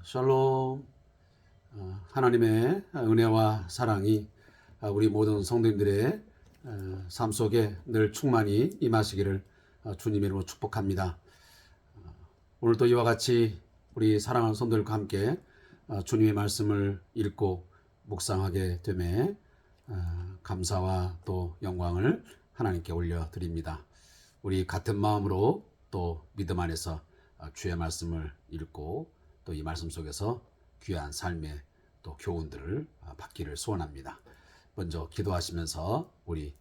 샬롬. 하나님의 은혜와 사랑이 우리 모든 성도님들의 삶 속에 늘 충만히 임하시기를 주님의 이름으로 축복합니다. 오늘도 이와 같이 우리 사랑하는 성도들과 함께 주님의 말씀을 읽고 묵상하게 됨에 감사와 또 영광을 하나님께 올려드립니다. 우리 같은 마음으로 또 믿음 안에서 주의 말씀을 읽고 또 이 말씀 속에서 귀한 삶의 또 교훈들을 받기를 소원합니다. 먼저 기도하시면서 우리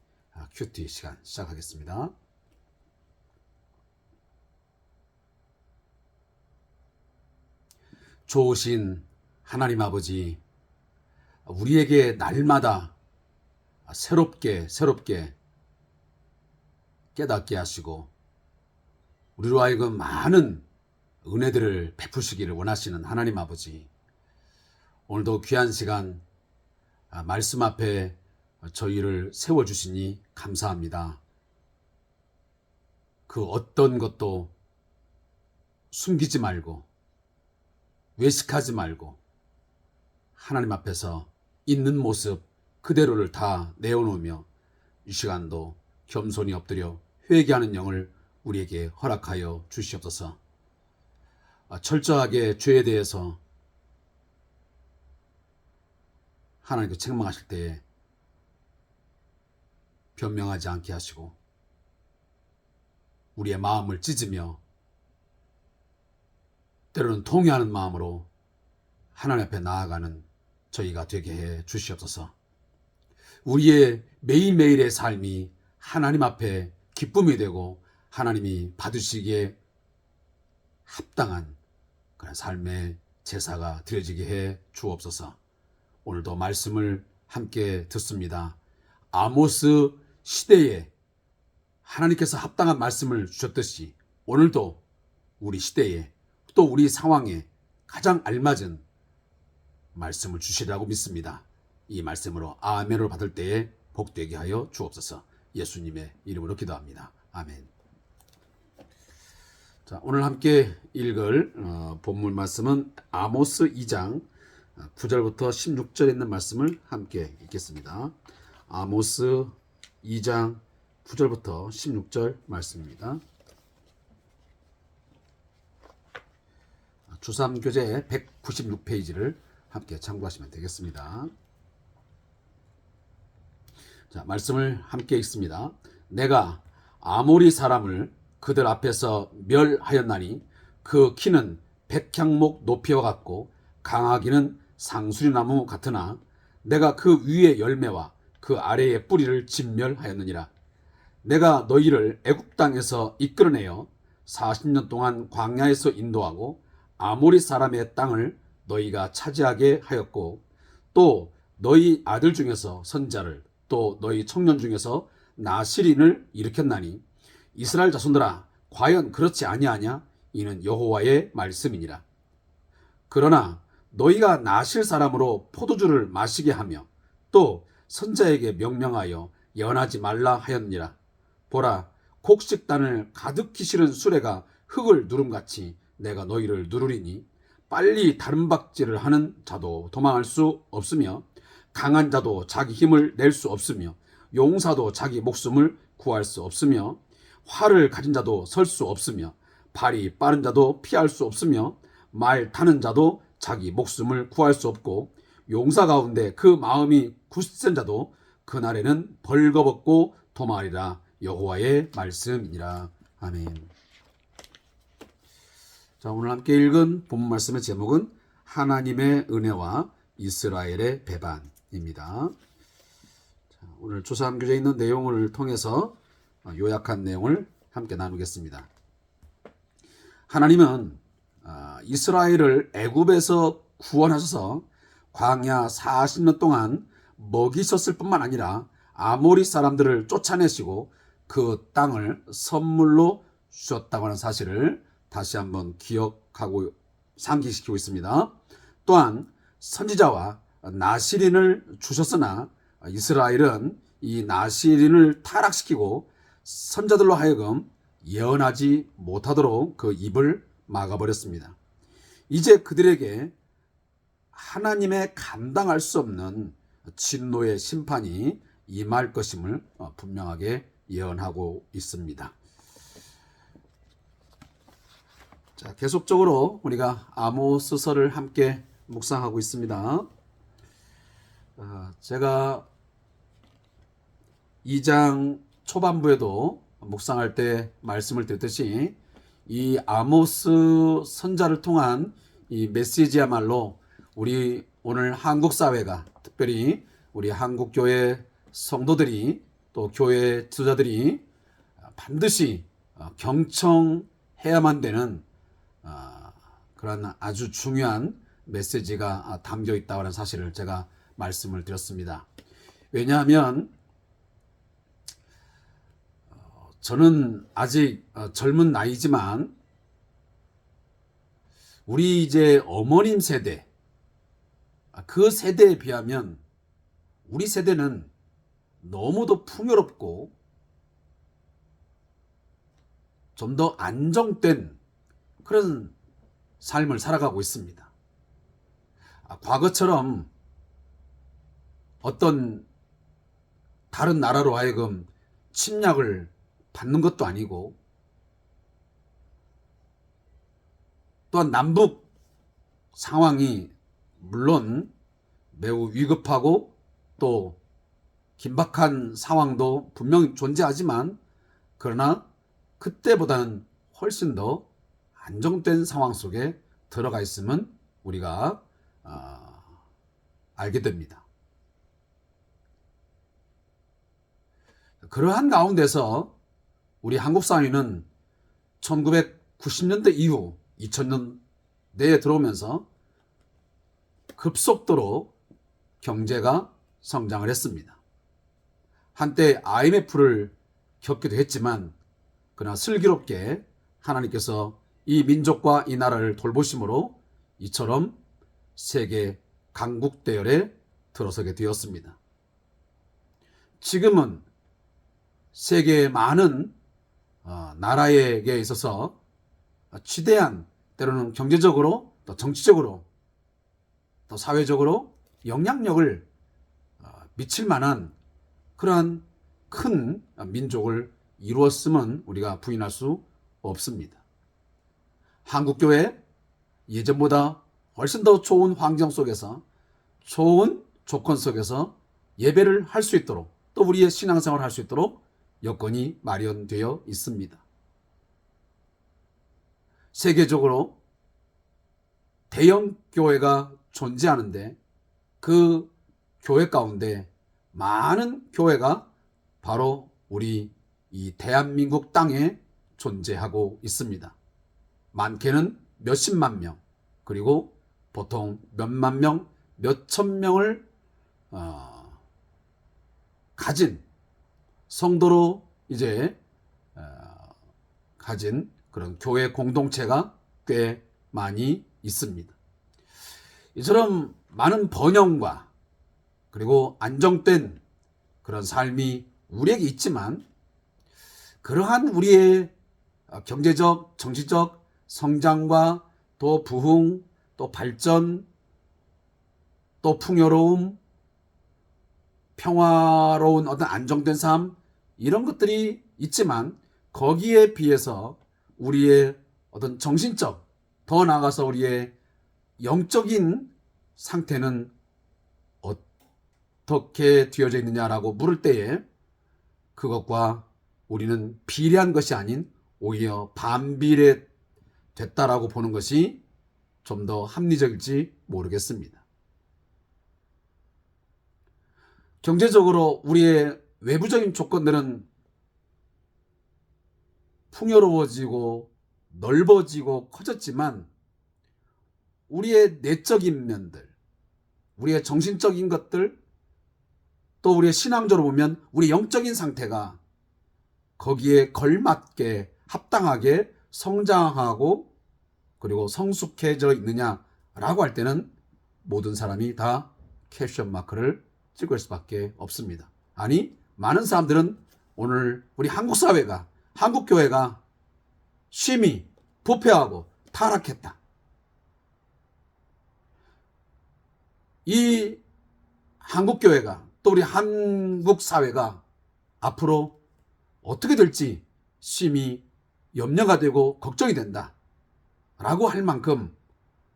큐티 시간 시작하겠습니다. 좋으신 하나님 아버지, 우리에게 날마다 새롭게 깨닫게 하시고 우리로 하여금 많은 은혜들을 베푸시기를 원하시는 하나님 아버지, 오늘도 귀한 시간 말씀 앞에 저희를 세워주시니 감사합니다. 그 어떤 것도 숨기지 말고 외식하지 말고 하나님 앞에서 있는 모습 그대로를 다 내어놓으며 이 시간도 겸손히 엎드려 회개하는 영을 우리에게 허락하여 주시옵소서. 철저하게 죄에 대해서 하나님께 책망하실 때에 변명하지 않게 하시고 우리의 마음을 찢으며 때로는 통회하는 마음으로 하나님 앞에 나아가는 저희가 되게 해 주시옵소서. 우리의 매일매일의 삶이 하나님 앞에 기쁨이 되고 하나님이 받으시기에 합당한 그런 삶의 제사가 드려지게 해 주옵소서. 오늘도 말씀을 함께 듣습니다. 아모스 시대에 하나님께서 합당한 말씀을 주셨듯이 오늘도 우리 시대에 또 우리 상황에 가장 알맞은 말씀을 주시리라고 믿습니다. 이 말씀으로 아멘을 받을 때에 복되게 하여 주옵소서. 예수님의 이름으로 기도합니다. 아멘. 자, 오늘 함께 읽을 본문 말씀은 아모스 2장 9절부터 16절에 있는 말씀을 함께 읽겠습니다. 아모스 2장 9절부터 16절 말씀입니다. 주삼교재 196페이지를 함께 참고하시면 되겠습니다. 자, 말씀을 함께 읽습니다. 내가 아모리 사람을 그들 앞에서 멸하였나니 그 키는 백향목 높이와 같고 강하기는 상수리나무 같으나 내가 그 위의 열매와 그 아래의 뿌리를 진멸하였느니라. 내가 너희를 애굽 땅에서 이끌어내어 40년 동안 광야에서 인도하고 아모리 사람의 땅을 너희가 차지하게 하였고 또 너희 아들 중에서 선자를 또 너희 청년 중에서 나실인을 일으켰나니 이스라엘 자손들아 과연 그렇지 아니하냐? 이는 여호와의 말씀이니라. 그러나 너희가 나실 사람으로 포도주를 마시게 하며 또 선자에게 명령하여 연하지 말라 하였느니라. 보라, 곡식단을 가득히 실은 수레가 흙을 누름같이 내가 너희를 누르리니 빨리 다름박질을 하는 자도 도망할 수 없으며 강한 자도 자기 힘을 낼 수 없으며 용사도 자기 목숨을 구할 수 없으며 활을 가진 자도 설 수 없으며 발이 빠른 자도 피할 수 없으며 말 타는 자도 자기 목숨을 구할 수 없고 용사 가운데 그 마음이 굳센 자도 그날에는 벌거벗고 도망하리라. 여호와의 말씀이니라. 아멘. 자, 오늘 함께 읽은 본문 말씀의 제목은 하나님의 은혜와 이스라엘의 배반입니다. 자, 오늘 조사함교재에 있는 내용을 통해서 요약한 내용을 함께 나누겠습니다. 하나님은 이스라엘을 애굽에서 구원하셔서 광야 40년 동안 먹이셨을 뿐만 아니라 아모리 사람들을 쫓아내시고 그 땅을 선물로 주셨다고 하는 사실을 다시 한번 기억하고 상기시키고 있습니다. 또한 선지자와 나실인을 주셨으나 이스라엘은 이 나실인을 타락시키고 선자들로 하여금 예언하지 못하도록 그 입을 막아버렸습니다. 이제 그들에게 하나님의 감당할 수 없는 진노의 심판이 임할 것임을 분명하게 예언하고 있습니다. 자, 계속적으로 우리가 아모스서를 함께 묵상하고 있습니다. 제가 2장 초반부에도 묵상할 때 말씀을 드렸듯이 이 아모스 선자를 통한 이 메시지야말로 우리 오늘 한국 사회가, 특별히 우리 한국 교회 성도들이 또 교회 지도자들이 반드시 경청해야만 되는 그런 아주 중요한 메시지가 담겨 있다는 사실을 제가 말씀을 드렸습니다. 왜냐하면 저는 아직 젊은 나이지만 우리 이제 어머님 세대, 그 세대에 비하면 우리 세대는 너무도 풍요롭고 좀 더 안정된 그런 삶을 살아가고 있습니다. 과거처럼 어떤 다른 나라로 하여금 침략을 받는 것도 아니고, 또한 남북 상황이 물론 매우 위급하고 또 긴박한 상황도 분명히 존재하지만, 그러나 그때보다는 훨씬 더 안정된 상황 속에 들어가 있으면 우리가 알게 됩니다. 그러한 가운데서 우리 한국 사회는 1990년대 이후 2000년대에 들어오면서 급속도로 경제가 성장을 했습니다. 한때 IMF를 겪기도 했지만, 그러나 슬기롭게 하나님께서 이 민족과 이 나라를 돌보심으로 이처럼 세계 강국 대열에 들어서게 되었습니다. 지금은 세계의 많은 나라에게 있어서 취대한, 때로는 경제적으로 또 정치적으로 또 사회적으로 영향력을 미칠 만한 그러한 큰 민족을 이루었음은 우리가 부인할 수 없습니다. 한국교회 예전보다 훨씬 더 좋은 환경 속에서, 좋은 조건 속에서 예배를 할 수 있도록, 또 우리의 신앙생활을 할 수 있도록 여건이 마련되어 있습니다. 세계적으로 대형 교회가 존재하는데 그 교회 가운데 많은 교회가 바로 우리 이 대한민국 땅에 존재하고 있습니다. 많게는 몇십만 명, 그리고 보통 몇만 명, 몇천 명을 가진 성도로 이제 가진 그런 교회 공동체가 꽤 많이 있습니다. 이처럼 많은 번영과 그리고 안정된 그런 삶이 우리에게 있지만, 그러한 우리의 경제적, 정치적 성장과 또 부흥, 또 발전, 또 풍요로움, 평화로운 어떤 안정된 삶, 이런 것들이 있지만, 거기에 비해서 우리의 어떤 정신적, 더 나아가서 우리의 영적인 상태는 어떻게 되어져 있느냐라고 물을 때에 그것과 우리는 비례한 것이 아닌 오히려 반비례 됐다라고 보는 것이 좀 더 합리적일지 모르겠습니다. 경제적으로 우리의 외부적인 조건들은 풍요로워지고 넓어지고 커졌지만, 우리의 내적인 면들, 우리의 정신적인 것들, 또 우리의 신앙적으로 보면 우리 영적인 상태가 거기에 걸맞게 합당하게 성장하고 그리고 성숙해져 있느냐라고 할 때는 모든 사람이 다 퀘스천 마크를 찍을 수밖에 없습니다. 아니, 많은 사람들은 오늘 우리 한국 사회가, 한국 교회가 심히 부패하고 타락했다, 이 한국교회가 또 우리 한국 사회가 앞으로 어떻게 될지 심히 염려가 되고 걱정이 된다 라고 할 만큼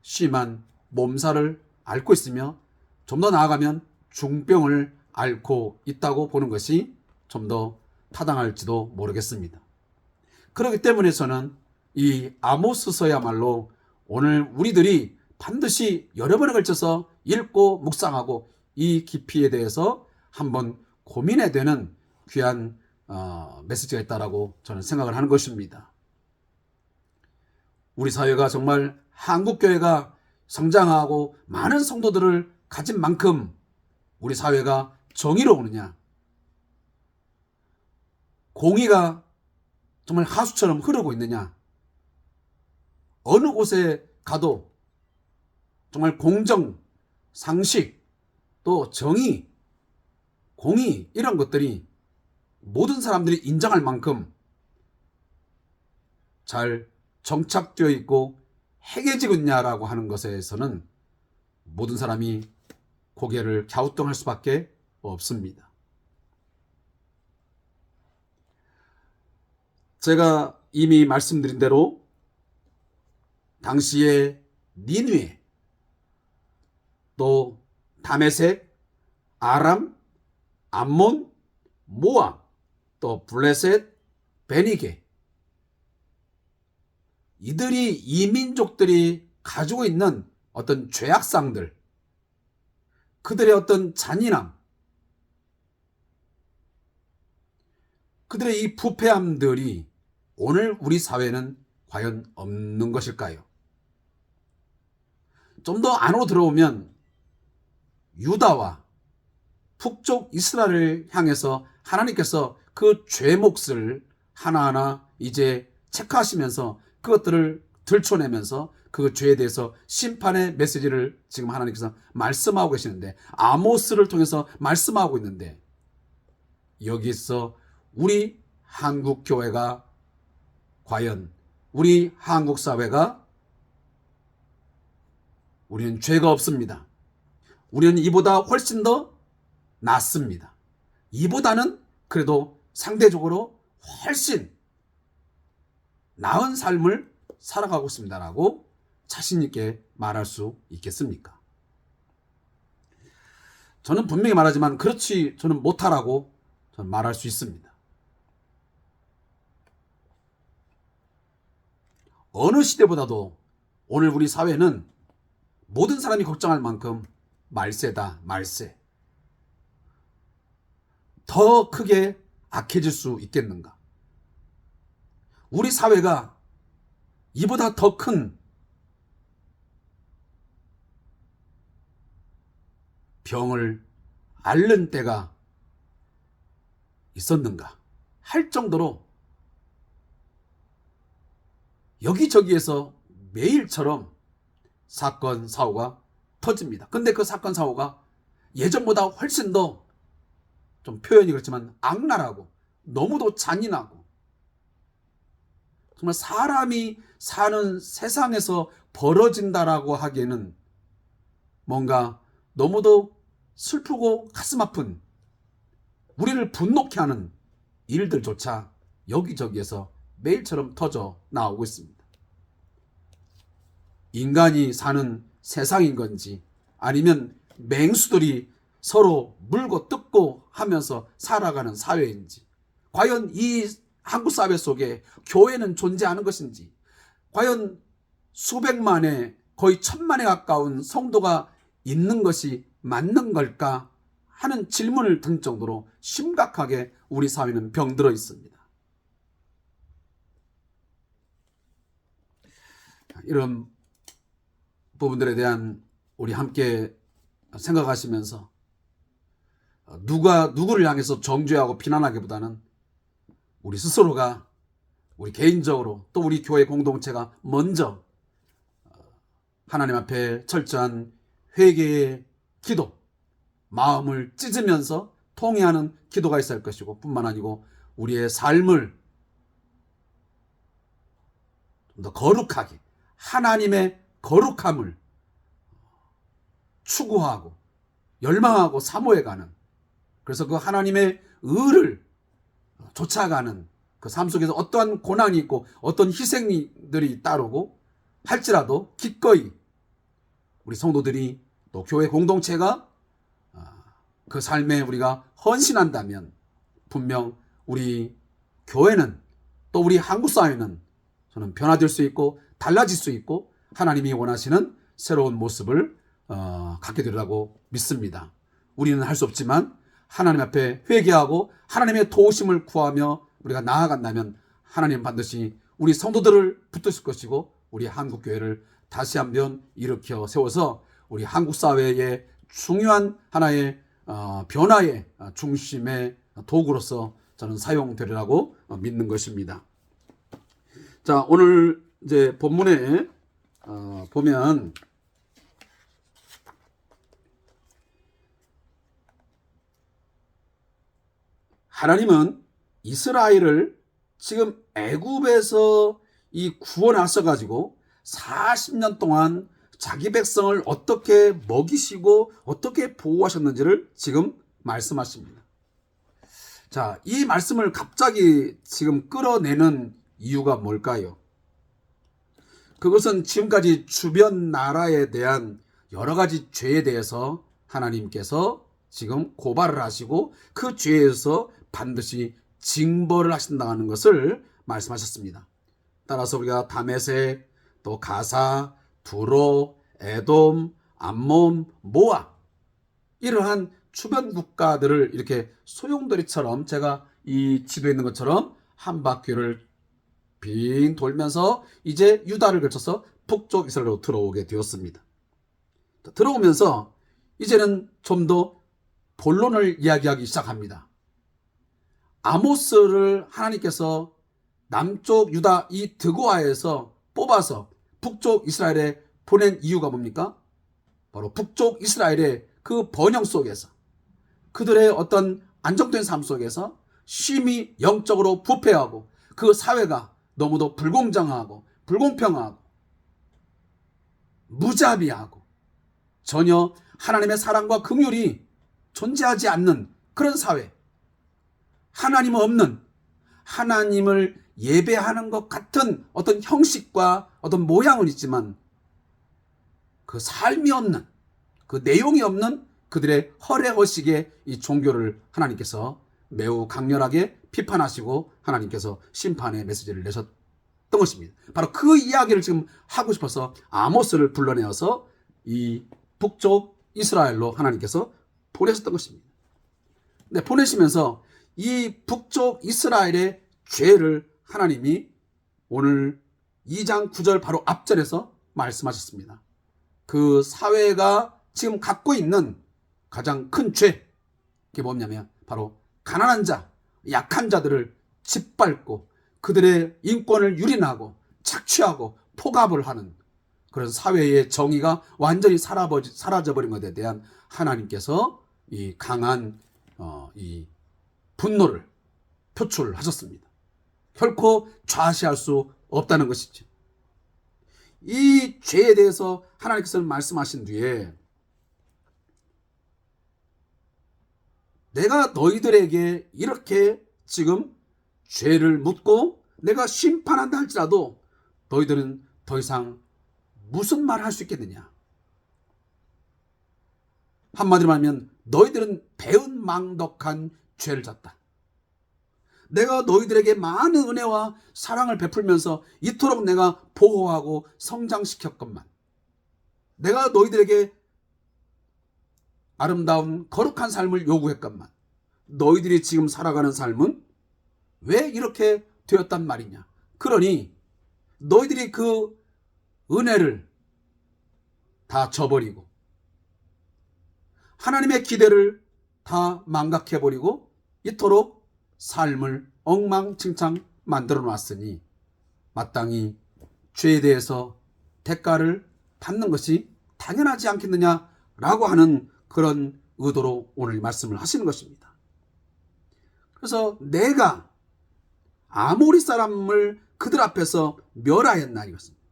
심한 몸살을 앓고 있으며 좀 더 나아가면 중병을 앓고 있다고 보는 것이 좀 더 타당할지도 모르겠습니다. 그렇기 때문에 저는 이 아모스서야말로 오늘 우리들이 반드시 여러 번에 걸쳐서 읽고 묵상하고 이 깊이에 대해서 한번 고민해야 되는 귀한 메시지가 있다라고 저는 생각을 하는 것입니다. 우리 사회가 정말 한국교회가 성장하고 많은 성도들을 가진 만큼 우리 사회가 정의로우느냐, 공의가 정말 하수처럼 흐르고 있느냐, 어느 곳에 가도 정말 공정, 상식, 또 정의, 공의 이런 것들이 모든 사람들이 인정할 만큼 잘 정착되어 있고 해계지고 있냐라고 하는 것에서는 모든 사람이 고개를 갸우뚱할 수밖에 없습니다. 제가 이미 말씀드린 대로 당시에 니느웨, 또 다메섹, 아람, 암몬, 모압, 또 블레셋, 베니게, 이들이 이 민족들이 가지고 있는 어떤 죄악상들, 그들의 어떤 잔인함, 그들의 이 부패함들이 오늘 우리 사회는 과연 없는 것일까요? 좀 더 안으로 들어오면 유다와 북쪽 이스라엘을 향해서 하나님께서 그 죄 몫을 하나하나 이제 체크하시면서 그것들을 들춰내면서 그 죄에 대해서 심판의 메시지를 지금 하나님께서 말씀하고 계시는데, 아모스를 통해서 말씀하고 있는데, 여기서 우리 한국 교회가 과연, 우리 한국 사회가, 우리는 죄가 없습니다. 우리는 이보다 훨씬 더 낫습니다. 이보다는 그래도 상대적으로 훨씬 나은 삶을 살아가고 있습니다라고 자신 있게 말할 수 있겠습니까? 저는 분명히 말하지만 그렇지 저는 못하라고 저는 말할 수 있습니다. 어느 시대보다도 오늘 우리 사회는 모든 사람이 걱정할 만큼 말세다, 말세. 더 크게 악해질 수 있겠는가? 우리 사회가 이보다 더 큰 병을 앓는 때가 있었는가 할 정도로 여기저기에서 매일처럼 사건, 사고가 터집니다. 근데 그 사건, 사고가 예전보다 훨씬 더 좀 표현이 그렇지만 악랄하고 너무도 잔인하고 정말 사람이 사는 세상에서 벌어진다라고 하기에는 뭔가 너무도 슬프고 가슴 아픈, 우리를 분노케 하는 일들조차 여기저기에서 매일처럼 터져 나오고 있습니다. 인간이 사는 세상인 건지 아니면 맹수들이 서로 물고 뜯고 하면서 살아가는 사회인지, 과연 이 한국 사회 속에 교회는 존재하는 것인지, 과연 수백만에 거의 천만에 가까운 성도가 있는 것이 맞는 걸까 하는 질문을 든 정도로 심각하게 우리 사회는 병들어 있습니다. 이런 부분들에 대한 우리 함께 생각하시면서 누가 누구를 향해서 정죄하고 비난하기보다는 우리 스스로가, 우리 개인적으로 또 우리 교회 공동체가 먼저 하나님 앞에 철저한 회개의 기도, 마음을 찢으면서 통회하는 기도가 있어야 할 것이고, 뿐만 아니고 우리의 삶을 좀 더 거룩하게, 하나님의 거룩함을 추구하고 열망하고 사모해가는, 그래서 그 하나님의 의를 쫓아가는 그 삶 속에서 어떠한 고난이 있고 어떤 희생들이 따르고 할지라도 기꺼이 우리 성도들이 또 교회 공동체가 그 삶에 우리가 헌신한다면 분명 우리 교회는 또 우리 한국 사회는 저는 변화될 수 있고 달라질 수 있고 하나님이 원하시는 새로운 모습을 갖게 되리라고 믿습니다. 우리는 할 수 없지만 하나님 앞에 회개하고 하나님의 도우심을 구하며 우리가 나아간다면 하나님 반드시 우리 성도들을 붙드실 것이고 우리 한국교회를 다시 한번 일으켜 세워서 우리 한국 사회의 중요한 하나의 변화의 중심의 도구로서 저는 사용되리라고 믿는 것입니다. 자, 오늘 이제 본문에 보면 하나님은 이스라엘을 지금 애굽에서 이 구원하셔 가지고 40년 동안 자기 백성을 어떻게 먹이시고 어떻게 보호하셨는지를 지금 말씀하십니다. 자, 이 말씀을 갑자기 지금 끌어내는 이유가 뭘까요? 그것은 지금까지 주변 나라에 대한 여러 가지 죄에 대해서 하나님께서 지금 고발을 하시고 그 죄에서 반드시 징벌을 하신다는 것을 말씀하셨습니다. 따라서 우리가 다메섹, 또 가사, 두로, 에돔, 암몬, 모압 이러한 주변 국가들을 이렇게 소용돌이처럼 제가 이 지도에 있는 것처럼 한 바퀴를 빙 돌면서 이제 유다를 거쳐서 북쪽 이스라엘로 들어오게 되었습니다. 들어오면서 이제는 좀 더 본론을 이야기하기 시작합니다. 아모스를 하나님께서 남쪽 유다 이 드고아에서 뽑아서 북쪽 이스라엘에 보낸 이유가 뭡니까? 바로 북쪽 이스라엘의 그 번영 속에서 그들의 어떤 안정된 삶 속에서 심히 영적으로 부패하고 그 사회가 너무도 불공정하고 불공평하고 무자비하고 전혀 하나님의 사랑과 긍휼이 존재하지 않는 그런 사회, 하나님 없는, 하나님을 예배하는 것 같은 어떤 형식과 어떤 모양은 있지만 그 삶이 없는, 그 내용이 없는 그들의 허례허식의 이 종교를 하나님께서 매우 강렬하게 비판하시고 하나님께서 심판의 메시지를 내셨던 것입니다. 바로 그 이야기를 지금 하고 싶어서 아모스를 불러내어서 이 북쪽 이스라엘로 하나님께서 보내셨던 것입니다. 네, 보내시면서 이 북쪽 이스라엘의 죄를 하나님이 오늘 2장 9절 바로 앞절에서 말씀하셨습니다. 그 사회가 지금 갖고 있는 가장 큰 죄, 그게 뭐냐면 바로 가난한 자, 약한 자들을 짓밟고 그들의 인권을 유린하고 착취하고 포갑을 하는 그런 사회의 정의가 완전히 사라져버린 것에 대한 하나님께서 이 강한 이 분노를 표출하셨습니다. 결코 좌시할 수 없다는 것이죠. 이 죄에 대해서 하나님께서는 말씀하신 뒤에 내가 너희들에게 이렇게 지금 죄를 묻고 내가 심판한다 할지라도 너희들은 더 이상 무슨 말을 할 수 있겠느냐. 한마디로 말하면 너희들은 배은망덕한 죄를 졌다. 내가 너희들에게 많은 은혜와 사랑을 베풀면서 이토록 내가 보호하고 성장시켰건만, 내가 너희들에게 아름다운 거룩한 삶을 요구했건만 너희들이 지금 살아가는 삶은 왜 이렇게 되었단 말이냐. 그러니 너희들이 그 은혜를 다 저버리고 하나님의 기대를 다 망각해버리고 이토록 삶을 엉망진창 만들어 놨으니 마땅히 죄에 대해서 대가를 받는 것이 당연하지 않겠느냐라고 하는 그런 의도로 오늘 말씀을 하시는 것입니다. 그래서 내가 아모리 사람을 그들 앞에서 멸하였나 이것입니다.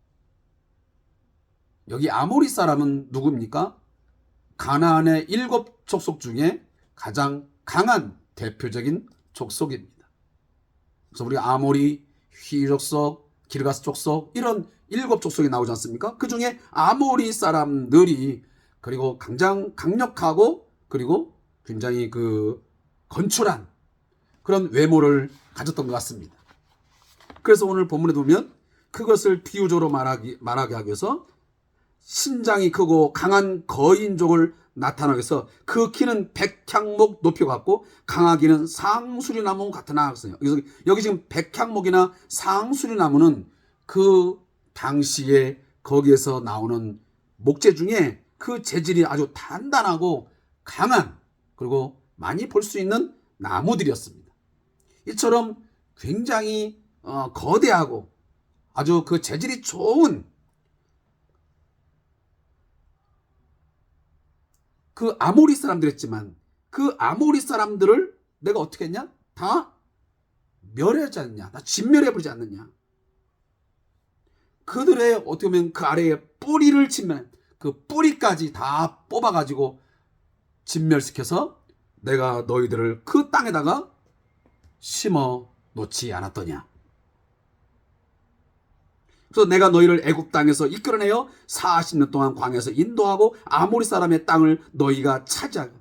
여기 아모리 사람은 누굽니까? 가나안의 7족속 중에 가장 강한 대표적인 족속입니다. 그래서 우리 아모리, 휘 족속, 기르가스 족속 이런 7족속이 나오지 않습니까? 그 중에 아모리 사람들이 그리고 가장 강력하고 그리고 굉장히 건출한 그런 외모를 가졌던 것 같습니다. 그래서 오늘 본문에 보면 그것을 비유적으로 말하게 하기 위해서 신장이 크고 강한 거인족을 나타나기 위해서 그 키는 백향목 높이 같고 강하기는 상수리나무 같으나 했어요. 여기 지금 백향목이나 상수리나무는 그 당시에 거기에서 나오는 목재 중에 그 재질이 아주 단단하고 강한 그리고 많이 볼 수 있는 나무들이었습니다. 이처럼 굉장히 거대하고 아주 그 재질이 좋은 그 아모리 사람들이었지만 그 아모리 사람들을 내가 어떻게 했냐? 다 멸하지 않느냐? 다 진멸해버리지 않느냐? 그들의 어떻게 보면 그 아래에 뿌리를 진멸, 그 뿌리까지 다 뽑아가지고 진멸시켜서 내가 너희들을 그 땅에다가 심어 놓지 않았더냐? 그래서 내가 너희를 애굽 땅에서 이끌어내어 40년 동안 광야에서 인도하고 아모리 사람의 땅을 너희가 차지하고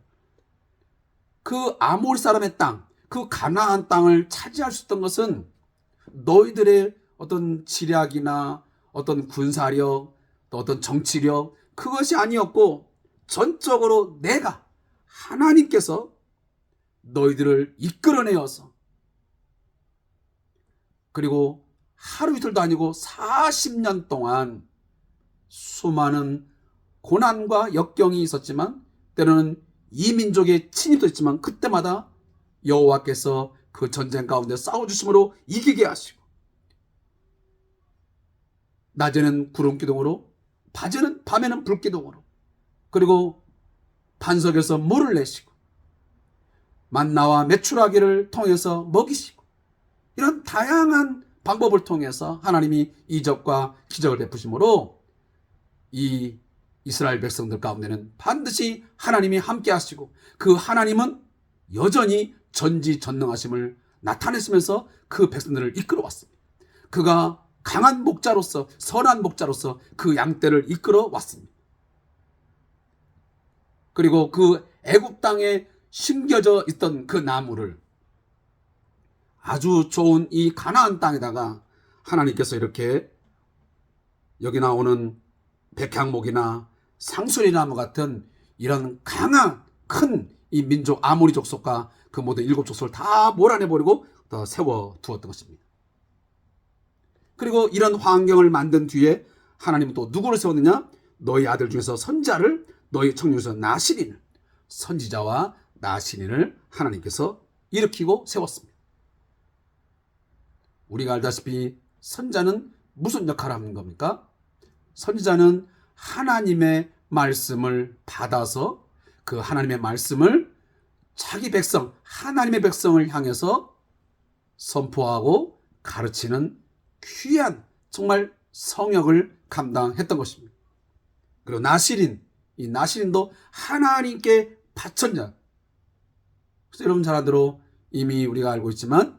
그 아모리 사람의 땅, 그 가나안 땅을 차지할 수 있던 것은 너희들의 어떤 지략이나 어떤 군사력, 또 어떤 정치력 그것이 아니었고 전적으로 내가 하나님께서 너희들을 이끌어내어서 그리고 하루 이틀도 아니고 40년 동안 수많은 고난과 역경이 있었지만 때로는 이 민족의 침입도 있지만 그때마다 여호와께서 그 전쟁 가운데 싸워주심으로 이기게 하시고 낮에는 구름기둥으로 밤에는 불기둥으로 그리고 반석에서 물을 내시고 만나와 메추라기를 통해서 먹이시고 이런 다양한 방법을 통해서 하나님이 이적과 기적을 베푸심으로 이 이스라엘 백성들 가운데는 반드시 하나님이 함께 하시고 그 하나님은 여전히 전지전능하심을 나타내시면서 그 백성들을 이끌어 왔습니다. 그가 강한 목자로서 선한 목자로서 그 양떼를 이끌어 왔습니다. 그리고 그 애굽 땅에 심겨져 있던 그 나무를 아주 좋은 이 가나안 땅에다가 하나님께서 이렇게 여기 나오는 백향목이나 상수리나무 같은 이런 강한 큰 이 민족 아모리 족속과 그 모든 7족속을 다 몰아내버리고 더 세워두었던 것입니다. 그리고 이런 환경을 만든 뒤에 하나님은 또 누구를 세웠느냐? 너희 아들 중에서 선자를 너희 청년 중에서 나시린을 선지자와 나시린을 하나님께서 일으키고 세웠습니다. 우리가 알다시피 선자는 무슨 역할을 하는 겁니까? 선지자는 하나님의 말씀을 받아서 그 하나님의 말씀을 자기 백성, 하나님의 백성을 향해서 선포하고 가르치는 귀한 정말 성역을 감당했던 것입니다. 그리고 나시린, 이 나시린도 하나님께 바쳤냐. 그래서 여러분 잘 아대로 이미 우리가 알고 있지만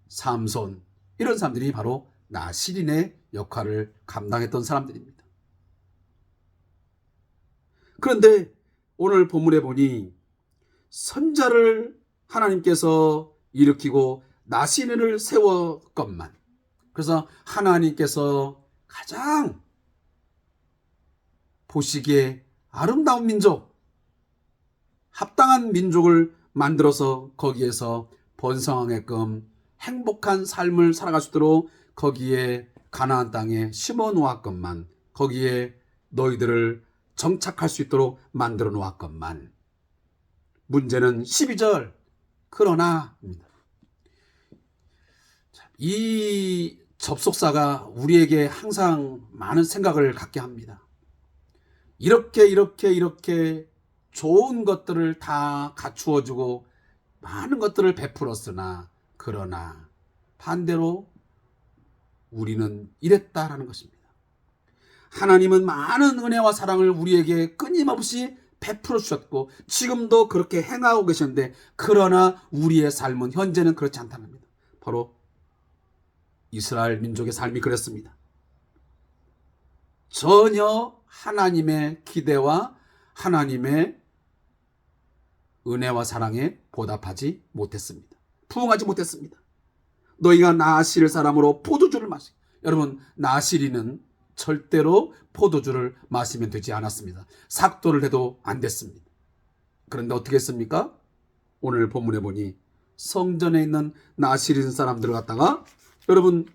삼손 이런 사람들이 바로 나시린의 역할을 감당했던 사람들입니다. 그런데 오늘 본문에 보니 선자를 하나님께서 일으키고 나시린을 세웠건만 그래서 하나님께서 가장 보시기에 아름다운 민족, 합당한 민족을 만들어서 거기에서 번성하게끔 행복한 삶을 살아갈 수 있도록 거기에 가나안 땅에 심어 놓았건만 거기에 너희들을 정착할 수 있도록 만들어 놓았건만 문제는 12절 그러나입니다. 이 접속사가 우리에게 항상 많은 생각을 갖게 합니다. 이렇게 좋은 것들을 다 갖추어주고 많은 것들을 베풀었으나 그러나 반대로 우리는 이랬다라는 것입니다. 하나님은 많은 은혜와 사랑을 우리에게 끊임없이 베풀어 주셨고 지금도 그렇게 행하고 계시는데, 그러나 우리의 삶은 현재는 그렇지 않다는 겁니다. 바로 이스라엘 민족의 삶이 그랬습니다. 전혀 하나님의 기대와 하나님의 은혜와 사랑에 보답하지 못했습니다. 부응하지 못했습니다. 너희가 나아실 사람으로 포도주를 마시. 여러분, 나아실이는 절대로 포도주를 마시면 되지 않았습니다. 삭도를 해도 안 됐습니다. 그런데 어떻게 했습니까? 오늘 본문에 보니 성전에 있는 나아실인 사람들을 갖다가, 여러분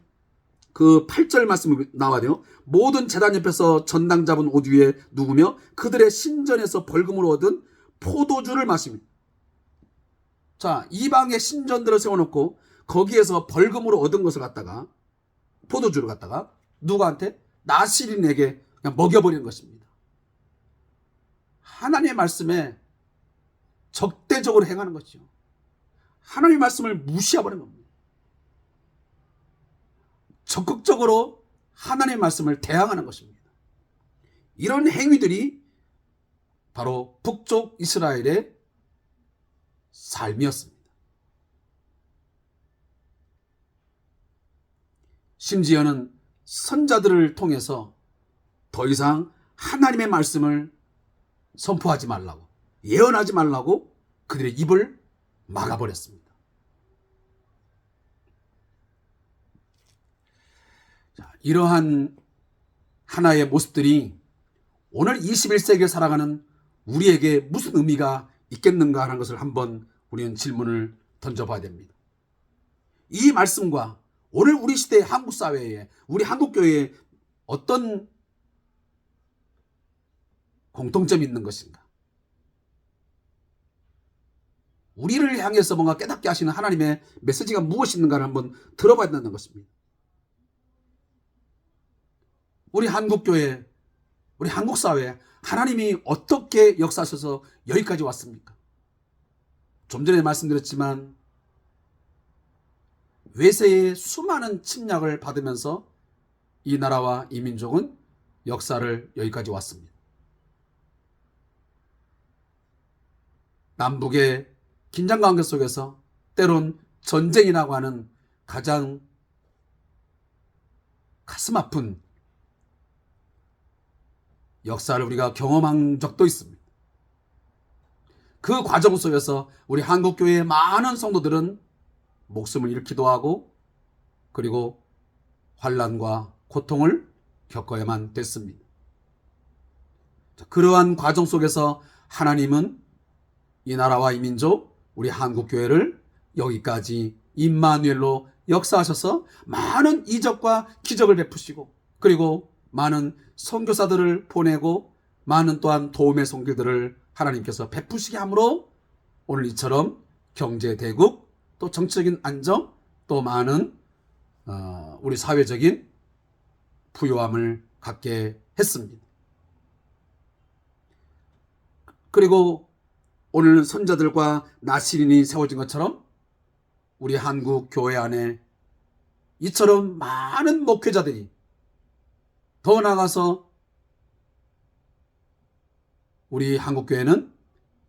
그 8절 말씀이 나와요. 모든 제단 옆에서 전당 잡은 옷 위에 누구며 그들의 신전에서 벌금으로 얻은 포도주를 마십니다. 자, 이방의 신전들을 세워놓고 거기에서 벌금으로 얻은 것을 갖다가, 포도주를 갖다가 누구한테? 나실인에게 그냥 먹여버리는 것입니다. 하나님의 말씀에 적대적으로 행하는 것이죠. 하나님의 말씀을 무시해버리는 겁니다. 적극적으로 하나님의 말씀을 대항하는 것입니다. 이런 행위들이 바로 북쪽 이스라엘의 삶이었습니다. 심지어는 선자들을 통해서 더 이상 하나님의 말씀을 선포하지 말라고, 예언하지 말라고 그들의 입을 막아버렸습니다. 자, 이러한 하나의 모습들이 오늘 21세기를 살아가는 우리에게 무슨 의미가 있겠는가 하는 것을 한번 우리는 질문을 던져봐야 됩니다. 이 말씀과 오늘 우리 시대의 한국 사회에, 우리 한국 교회에 어떤 공통점이 있는 것인가? 우리를 향해서 뭔가 깨닫게 하시는 하나님의 메시지가 무엇이 있는가를 한번 들어봐야 된다는 것입니다. 우리 한국 교회, 우리 한국 사회, 하나님이 어떻게 역사하셔서 여기까지 왔습니까? 좀 전에 말씀드렸지만 외세의 수많은 침략을 받으면서 이 나라와 이 민족은 역사를 여기까지 왔습니다. 남북의 긴장관계 속에서 때론 전쟁이라고 하는 가장 가슴 아픈 역사를 우리가 경험한 적도 있습니다. 그 과정 속에서 우리 한국교회의 많은 성도들은 목숨을 잃기도 하고, 그리고 환난과 고통을 겪어야만 됐습니다. 그러한 과정 속에서 하나님은 이 나라와 이 민족, 우리 한국교회를 여기까지 임마누엘로 역사하셔서 많은 이적과 기적을 베푸시고, 그리고 많은 선교사들을 보내고 많은 또한 도움의 손길들을 하나님께서 베푸시게 함으로 오늘 이처럼 경제 대국, 또 정치적인 안정, 또 많은 우리 사회적인 부요함을 갖게 했습니다. 그리고 오늘 선자들과 나시린이 세워진 것처럼 우리 한국 교회 안에 이처럼 많은 목회자들이, 더 나아가서 우리 한국교회는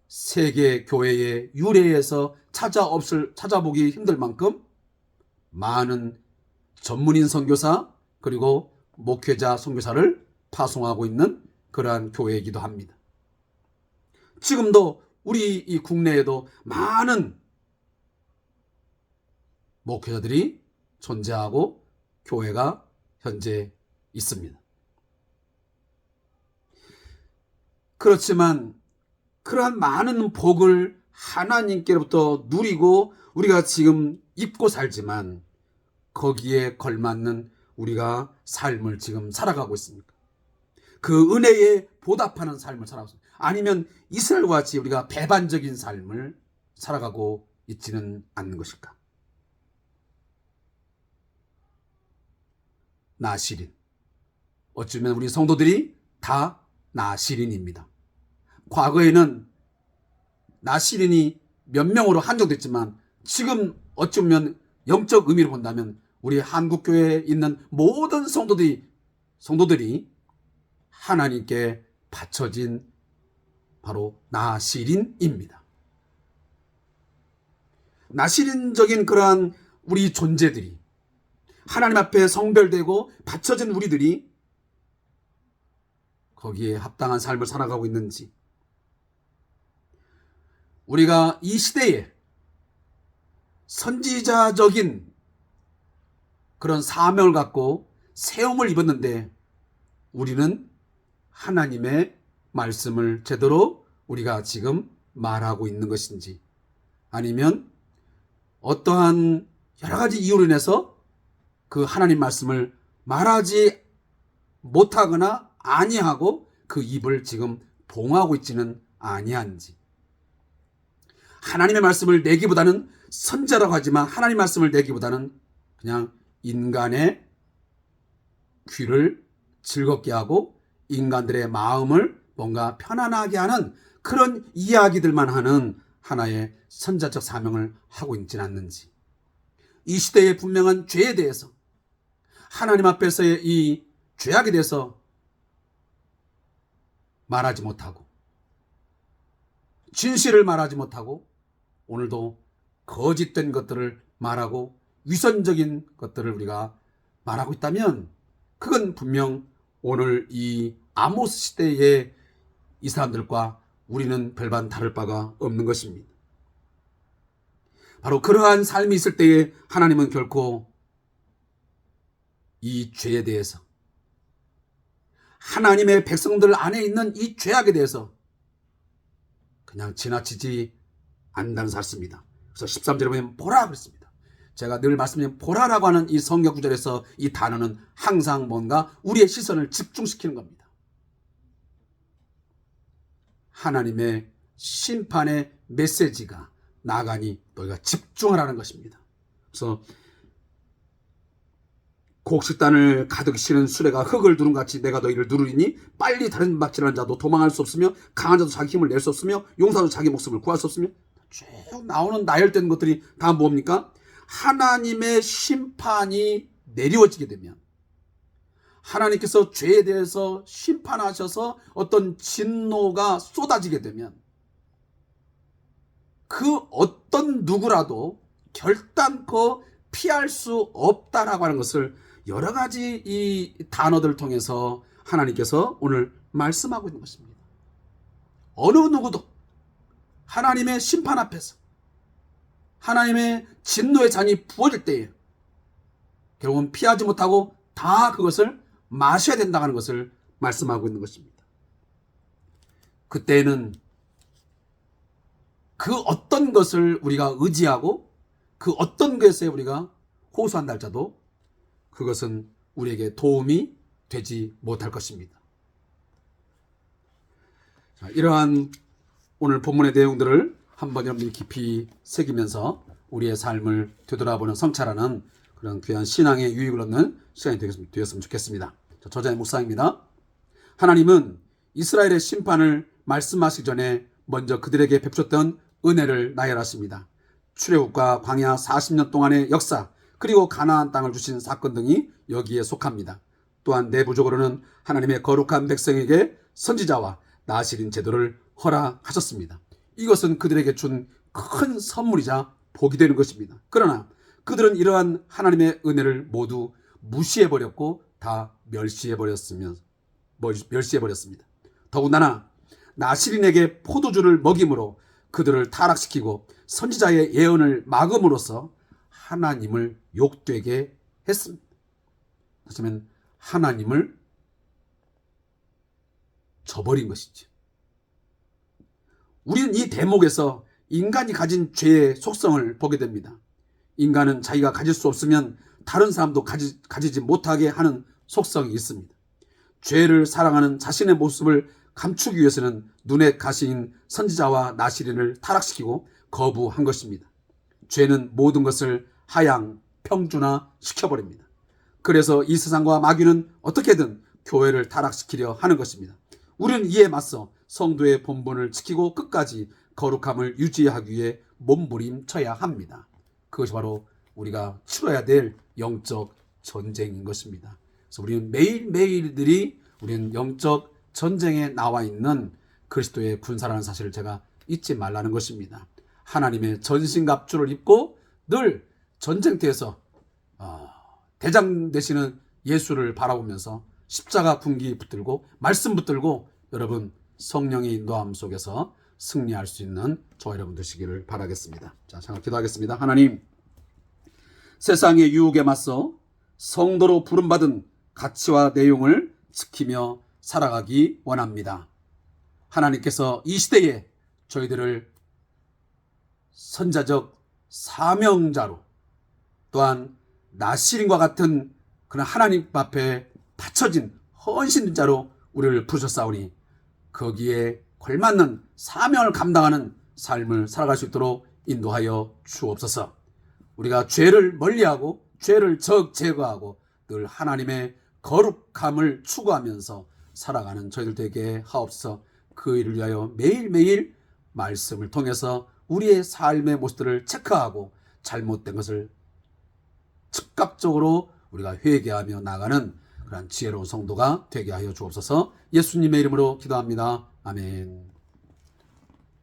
세계 교회의 유래에서 찾아보기 힘들 만큼 많은 전문인 선교사, 그리고 목회자 선교사를 파송하고 있는 그러한 교회이기도 합니다. 지금도 우리 이 국내에도 많은 목회자들이 존재하고 교회가 현재 있습니다. 그렇지만 그러한 많은 복을 하나님께로부터 누리고 우리가 지금 입고 살지만 거기에 걸맞는 우리가 삶을 지금 살아가고 있습니까? 그 은혜에 보답하는 삶을 살아가고 있습니다. 아니면 이스라엘과 같이 우리가 배반적인 삶을 살아가고 있지는 않는 것일까? 나시린, 어쩌면 우리 성도들이 다 나시린입니다. 과거에는 나시린이 몇 명으로 한정됐지만 지금 어쩌면 영적 의미로 본다면 우리 한국교회에 있는 모든 성도들이 하나님께 바쳐진 바로 나시린입니다. 나시린적인 그러한 우리 존재들이, 하나님 앞에 성별되고 바쳐진 우리들이 거기에 합당한 삶을 살아가고 있는지, 우리가 이 시대에 선지자적인 그런 사명을 갖고 세움을 입었는데 우리는 하나님의 말씀을 제대로 우리가 지금 말하고 있는 것인지, 아니면 어떠한 여러 가지 이유로 인해서 그 하나님 말씀을 말하지 못하거나 아니하고 그 입을 지금 봉하고 있지는 아니한지, 하나님의 말씀을 내기보다는, 선자라고 하지만 하나님 말씀을 내기보다는 그냥 인간의 귀를 즐겁게 하고 인간들의 마음을 뭔가 편안하게 하는 그런 이야기들만 하는 하나의 선자적 사명을 하고 있지는 않는지, 이 시대의 분명한 죄에 대해서, 하나님 앞에서의 이 죄악에 대해서 말하지 못하고, 진실을 말하지 못하고, 오늘도 거짓된 것들을 말하고 위선적인 것들을 우리가 말하고 있다면, 그건 분명 오늘 이 아모스 시대의 이 사람들과 우리는 별반 다를 바가 없는 것입니다. 바로 그러한 삶이 있을 때에 하나님은 결코 이 죄에 대해서, 하나님의 백성들 안에 있는 이 죄악에 대해서 그냥 지나치지 않는다는 사실입니다. 그래서 13절에 보면 보라 그랬습니다. 제가 늘 말씀드린 보라라고 하는 이 성경 구절에서 이 단어는 항상 뭔가 우리의 시선을 집중시키는 겁니다. 하나님의 심판의 메시지가 나가니 너희가 집중하라는 것입니다. 그래서 곡식단을 가득 실은 수레가 흙을 누른 같이 내가 너희를 누르리니 빨리 다른 박질하는 자도 도망할 수 없으며 강한 자도 자기 힘을 낼 수 없으며 용사도 자기 목숨을 구할 수 없으며, 쭉 나오는 나열된 것들이 다 뭡니까? 하나님의 심판이 내려지게 되면, 하나님께서 죄에 대해서 심판하셔서 어떤 진노가 쏟아지게 되면 그 어떤 누구라도 결단코 피할 수 없다라고 하는 것을 여러 가지 이 단어들을 통해서 하나님께서 오늘 말씀하고 있는 것입니다. 어느 누구도 하나님의 심판 앞에서, 하나님의 진노의 잔이 부어질 때에 결국은 피하지 못하고 다 그것을 마셔야 된다는 것을 말씀하고 있는 것입니다. 그때는 그 어떤 것을 우리가 의지하고 그 어떤 것에 우리가 호소한다 할지라도 그것은 우리에게 도움이 되지 못할 것입니다. 자, 이러한 오늘 본문의 내용들을 한번 여러분들이 깊이 새기면서 우리의 삶을 되돌아보는 성찰하는 그런 귀한 신앙의 유익을 얻는 시간이 되었으면 좋겠습니다. 저자의 묵상입니다. 하나님은 이스라엘의 심판을 말씀하시기 전에 먼저 그들에게 베푸셨던 은혜를 나열하십니다. 출애굽과 광야 40년 동안의 역사, 그리고 가나안 땅을 주신 사건 등이 여기에 속합니다. 또한 내부적으로는 하나님의 거룩한 백성에게 선지자와 나시린 제도를 허락하셨습니다. 이것은 그들에게 준 큰 선물이자 복이 되는 것입니다. 그러나 그들은 이러한 하나님의 은혜를 모두 무시해버렸고 다 멸시해버렸습니다. 더군다나 나시린에게 포도주를 먹임으로 그들을 타락시키고 선지자의 예언을 막음으로써 하나님을 욕되게 했습니다. 그렇다면 하나님을 저버린 것이죠. 우리는 이 대목에서 인간이 가진 죄의 속성을 보게 됩니다. 인간은 자기가 가질 수 없으면 다른 사람도 가지지 못하게 하는 속성이 있습니다. 죄를 사랑하는 자신의 모습을 감추기 위해서는 눈의 가시인 선지자와 나시린을 타락시키고 거부한 것입니다. 죄는 모든 것을 하향, 평준화 시켜버립니다. 그래서 이 세상과 마귀는 어떻게든 교회를 타락시키려 하는 것입니다. 우리는 이에 맞서 성도의 본분을 지키고 끝까지 거룩함을 유지하기 위해 몸부림쳐야 합니다. 그것이 바로 우리가 치러야 될 영적 전쟁인 것입니다. 그래서 우리는 매일매일들이 우리는 영적 전쟁에 나와 있는 그리스도의 군사라는 사실을 제가 잊지 말라는 것입니다. 하나님의 전신갑주를 입고 늘 전쟁터에서 대장 되시는 예수를 바라보면서 십자가 군기 붙들고 말씀 붙들고 여러분 성령의 인도함 속에서 승리할 수 있는 저와 여러분 되시기를 바라겠습니다. 자, 잠깐 기도하겠습니다. 하나님, 세상의 유혹에 맞서 성도로 부름받은 가치와 내용을 지키며 살아가기 원합니다. 하나님께서 이 시대에 저희들을 선자적 사명자로 또한 나시린과 같은 그런 하나님 앞에 바쳐진 헌신자로 우리를 부르셨사오니 거기에 걸맞는 사명을 감당하는 삶을 살아갈 수 있도록 인도하여 주옵소서. 우리가 죄를 멀리하고 죄를 제거하고 늘 하나님의 거룩함을 추구하면서 살아가는 저희들 되게 하옵소서. 그 일을 위하여 매일매일 말씀을 통해서 우리의 삶의 모습들을 체크하고 잘못된 것을 즉각적으로 우리가 회개하며 나가는 그런 지혜로운 성도가 되게 하여 주옵소서. 예수님의 이름으로 기도합니다. 아멘.